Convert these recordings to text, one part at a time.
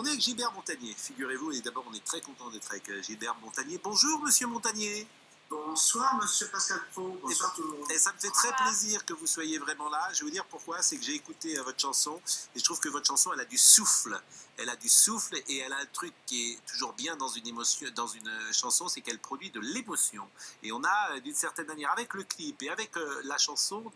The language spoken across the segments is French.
On est avec Gilbert Montagnier, figurez-vous, et d'abord on est très content d'être avec Gilbert Montagnier. Bonjour Monsieur Montagnier. Bonsoir Monsieur Pascal Pro, bonsoir tout le monde. Et ça me fait très plaisir que vous soyez vraiment là. Je vais vous dire pourquoi, c'est que j'ai écouté votre chanson et je trouve que votre chanson elle a du souffle. Elle a du souffle et elle a un truc qui est toujours bien dans une émotion, dans une chanson, c'est qu'elle produit de l'émotion. Et on a d'une certaine manière avec le clip et avec la chanson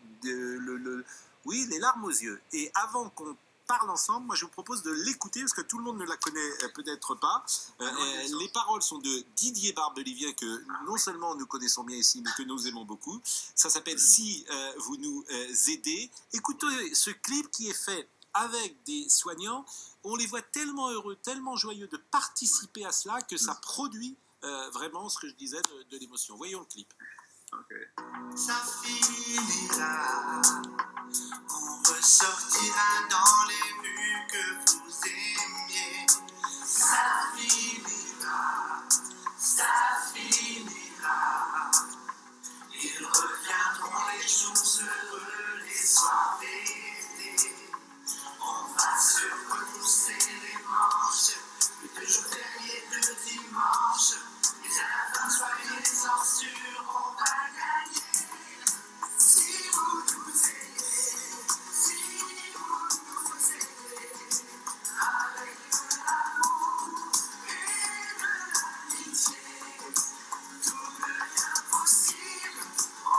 oui, les larmes aux yeux. Et avant qu'on parle ensemble, moi je vous propose de l'écouter parce que tout le monde ne la connaît peut-être pas. Les paroles sont de Didier Barbelivien que non seulement nous connaissons bien ici mais que nous aimons beaucoup. Ça s'appelle Si vous nous aidez. Écoutez ce clip qui est fait avec des soignants. On les voit tellement heureux, tellement joyeux de participer à cela que ça produit vraiment ce que je disais de l'émotion. Voyons le clip. Okay. Ça finira, on ressortira dans les rues que vous aimiez. Ça finira, ça finira. Ils reviendront les jours heureux, les soirées d'été. On va se retrousser les manches, de jours fériés de dimanche. Mais à la fin, soyez-en sûrs, on va gagner. Si vous nous aidez, si vous nous aidez, avec de l'amour et de l'amitié, tout devient possible, on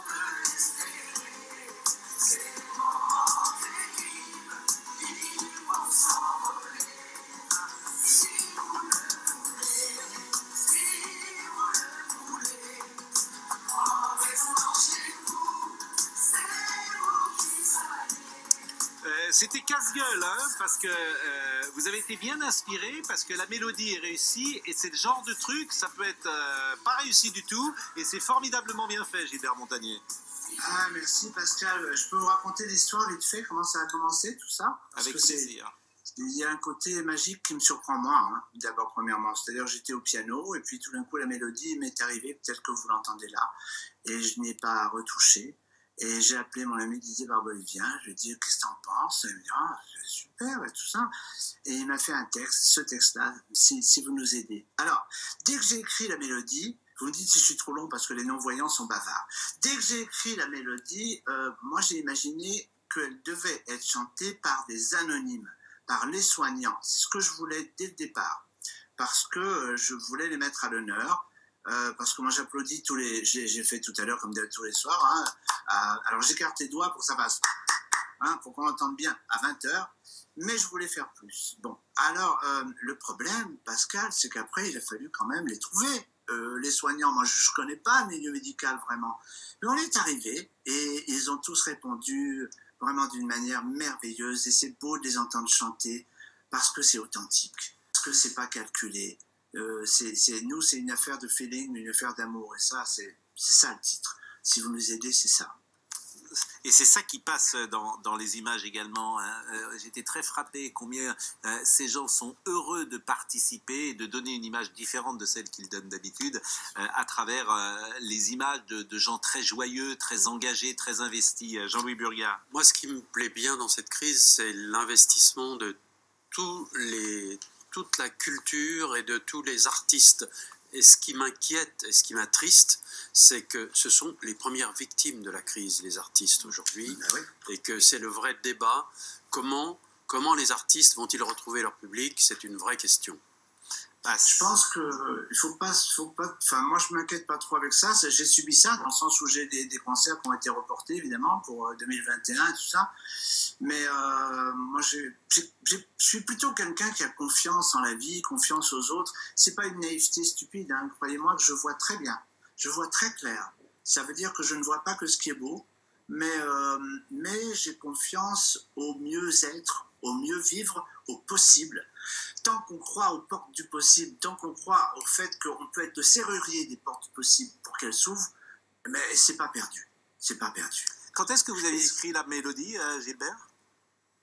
peut l'espérer. Ces moments d'équipe, ils vont s'envoler. Si vous le voulez, si vous le voulez, en restant chez vous, c'est vous qui savez. C'était casse-gueule, hein, parce que vous avez été bien inspiré, parce que la mélodie est réussie, et c'est le genre de truc, ça peut être pas réussi du tout, et c'est formidablement bien fait, Gilbert Montagnier. Ah, merci Pascal. Je peux vous raconter l'histoire vite fait, comment ça a commencé, tout ça? Parce Avec que plaisir. il y a un côté magique qui me surprend moi, hein, d'abord premièrement. C'est-à-dire j'étais au piano et puis tout d'un coup la mélodie m'est arrivée, peut-être que vous l'entendez là, et je n'ai pas retouché. Et j'ai appelé mon ami Didier Barbelivien, je lui ai dit qu'est-ce que t'en penses? Il me dit ah, c'est super et tout ça. Et il m'a fait un texte, ce texte-là, si vous nous aidez. Alors, dès que j'ai écrit la mélodie, vous me dites si je suis trop long parce que les non-voyants sont bavards. Dès que j'ai écrit la mélodie, moi j'ai imaginé qu'elle devait être chantée par des anonymes, par les soignants. C'est ce que je voulais dès le départ, parce que je voulais les mettre à l'honneur, parce que moi j'applaudis tous les... J'ai fait tout à l'heure comme tous les soirs, hein, alors j'écarte les doigts pour que ça passe, hein, pour qu'on entende bien à 20h, mais je voulais faire plus. Bon, alors le problème, Pascal, c'est qu'après il a fallu quand même les trouver. Les soignants, moi je ne connais pas le milieu médical vraiment, mais on est arrivé et ils ont tous répondu vraiment d'une manière merveilleuse, et c'est beau de les entendre chanter parce que c'est authentique, parce que c'est pas calculé. Nous, c'est une affaire de feeling, une affaire d'amour, et ça, c'est ça le titre. Si vous nous aidez, c'est ça. Et c'est ça qui passe dans les images également. Hein. J'étais très frappé combien ces gens sont heureux de participer et de donner une image différente de celle qu'ils donnent d'habitude à travers les images de gens très joyeux, très engagés, très investis. Jean-Louis Burgard. Moi, ce qui me plaît bien dans cette crise, c'est l'investissement de toute la culture et de tous les artistes. Et ce qui m'inquiète et ce qui m'attriste, c'est que ce sont les premières victimes de la crise, les artistes aujourd'hui, Oui. et que c'est le vrai débat. Comment les artistes vont-ils retrouver leur public? C'est une vraie question. Je pense qu'il faut pas, enfin moi je m'inquiète pas trop avec ça. J'ai subi ça dans le sens où j'ai des concerts qui ont été reportés évidemment pour 2021 et tout ça. Mais moi je suis plutôt quelqu'un qui a confiance en la vie, confiance aux autres. C'est pas une naïveté stupide, hein. Croyez-moi que je vois très bien, je vois très clair. Ça veut dire que je ne vois pas que ce qui est beau, mais j'ai confiance au mieux-être, au mieux vivre, au possible. Tant qu'on croit aux portes du possible, tant qu'on croit au fait qu'on peut être le serrurier des portes possibles pour qu'elles s'ouvrent, mais c'est pas perdu. C'est pas perdu. Quand est-ce que vous avez écrit la mélodie, Gilbert?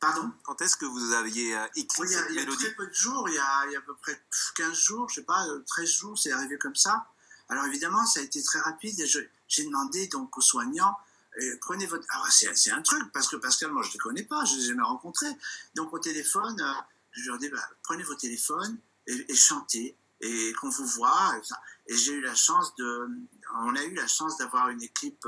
Pardon? Quand est-ce que vous aviez écrit cette mélodie? Il y a très peu de jours, il y a à peu près 15 jours, je sais pas, 13 jours, c'est arrivé comme ça. Alors évidemment, ça a été très rapide et j'ai demandé donc aux soignants, prenez votre... Alors c'est un truc, parce que Pascal, moi je ne le connais pas, je ne l'ai jamais rencontré. Donc au téléphone, je leur dis, bah, prenez vos téléphones et chantez, et qu'on vous voit. Et j'ai eu la chance on a eu la chance d'avoir une équipe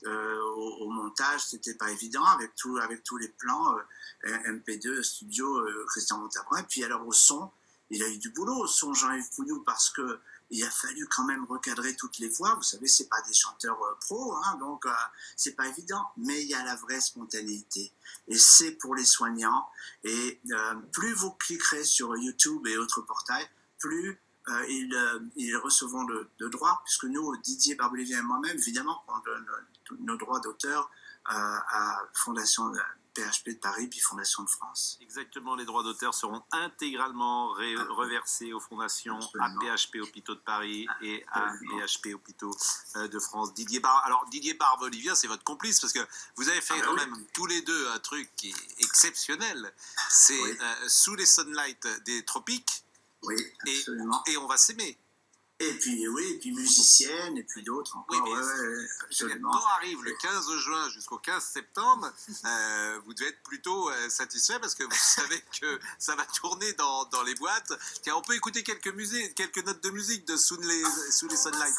au montage, c'était pas évident, avec tous les plans, MP2, studio, Christian Montabrin. Et puis alors au son, il a eu du boulot au son, Jean-Yves Pouillou, parce que il a fallu quand même recadrer toutes les voix. Vous savez, c'est pas des chanteurs pros, hein, donc c'est pas évident. Mais il y a la vraie spontanéité. Et c'est pour les soignants. Et plus vous cliquerez sur YouTube et autres portails, plus ils recevront de droits, puisque nous, Didier Barbelivier et moi-même, évidemment, on donne nos droits d'auteur à Fondation PHP de Paris, puis Fondation de France. Exactement, les droits d'auteur seront intégralement reversés aux fondations, absolument, à PHP Hôpitaux de Paris et absolument, à PHP Hôpitaux de France. Didier Barbelivien, c'est votre complice, parce que vous avez fait quand même tous les deux un truc qui est exceptionnel. C'est Sous les Sunlight des Tropiques. Oui, absolument. Et On va s'aimer. Et puis, et puis musicienne, et puis d'autres encore. Oui, absolument. Quand arrive le 15 juin jusqu'au 15 septembre, vous devez être plutôt satisfait, parce que vous savez que ça va tourner dans les boîtes. Tiens, on peut écouter quelques notes de musique de Sous les Sunlight.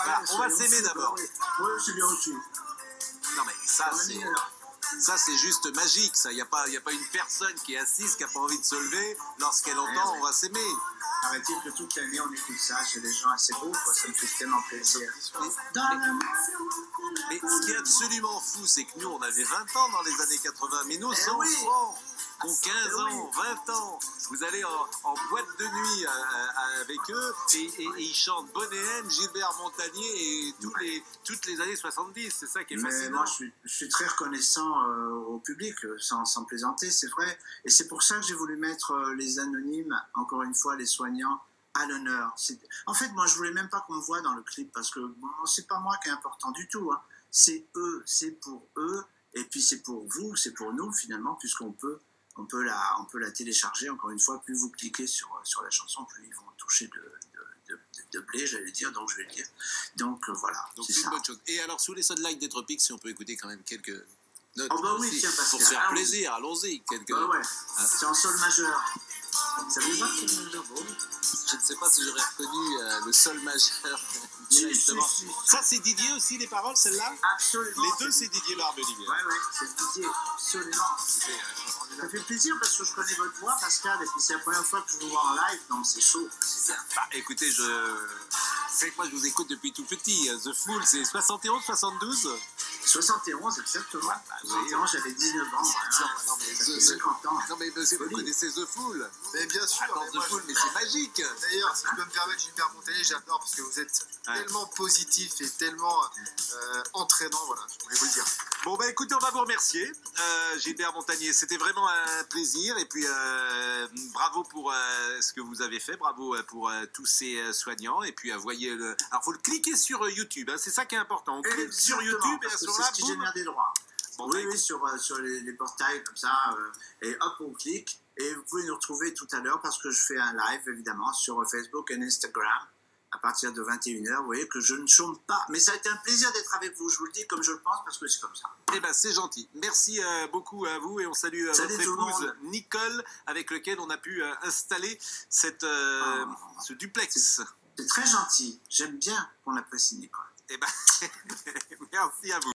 Voilà, on va s'aimer d'abord. Oui, c'est bien aussi. Non mais ça c'est juste magique, ça. Il n'y a pas une personne qui est assise qui n'a pas envie de se lever lorsqu'elle entend On va s'aimer. Paraît-il que toute l'année on écoute ça chez des gens assez beaux, quoi. Ça me fait tellement plaisir. Mais ce qui est absolument fou, c'est que nous on avait 20 ans dans les années 80, mais nos enfants ont 15 ans, 20 ans. Vous allez en boîte de nuit avec eux et ils chantent Bonnet M, Gilbert Montagnier et toutes les années 70. C'est ça qui est fascinant. Mais moi, je suis très reconnaissant au public, sans plaisanter, c'est vrai. Et c'est pour ça que j'ai voulu mettre les anonymes, encore une fois, les soignants, à l'honneur. En fait, moi, je voulais même pas qu'on me voie dans le clip, parce que c'est pas moi qui est important du tout, hein. C'est eux, c'est pour eux, et puis c'est pour vous, c'est pour nous, finalement, puisqu'on peut la télécharger. Encore une fois, plus vous cliquez sur la chanson, plus ils vont toucher de blé, j'allais dire, donc je vais le dire. Donc voilà, donc c'est une bonne chose. Et alors, Sous les Sunlight des Tropiques, si on peut écouter quand même quelques notes oui, tiens, pour se faire plaisir, allons-y. C'est en sol majeur. Ça vous va, sol majeur? Je ne sais pas si j'aurais reconnu le sol majeur directement. Si. Ça, c'est Didier aussi, les paroles, celle-là? Absolument. Les deux, c'est Didier Barbelivien. Oui, c'est Didier, absolument. Ça fait plaisir, parce que je connais votre voix, Pascal, et puis c'est la première fois que je vous vois en live, donc c'est chaud. C'est bien. Bah, écoutez, c'est que moi, je vous écoute depuis tout petit. The Fool, c'est 71, 72? 71, exactement. 71, j'avais 19 ans. Non, mais 50 ans. Non, mais monsieur, vous connaissez The Fool? Mais bien sûr. Attends, The Fool, mais c'est magique. D'ailleurs, si je peux me permettre, Gilbert Montagnier, j'adore, parce que vous êtes tellement positif et tellement entraînant. Voilà, je voulais vous le dire. Bon, bah écoutez, on va vous remercier, Gilbert Montagnier. C'était vraiment un plaisir. Et puis, bravo pour ce que vous avez fait. Bravo pour tous ces soignants. Et puis, voyez le. Alors, il faut le cliquer sur YouTube. Hein, c'est ça qui est important. On clique sur YouTube et sur c'est ce qui génère des droits. Bon, oui, sur les portails comme ça. Et hop, on clique. Et vous pouvez nous retrouver tout à l'heure, parce que je fais un live, évidemment, sur Facebook et Instagram, à partir de 21h. Vous voyez que je ne chôme pas. Mais ça a été un plaisir d'être avec vous. Je vous le dis comme je le pense, parce que c'est comme ça. Eh bien, c'est gentil. Merci beaucoup à vous, et on salue votre épouse Nicole, avec lequel on a pu installer ce duplex. C'est très gentil. J'aime bien qu'on apprécie Nicole. Eh bien, merci à vous.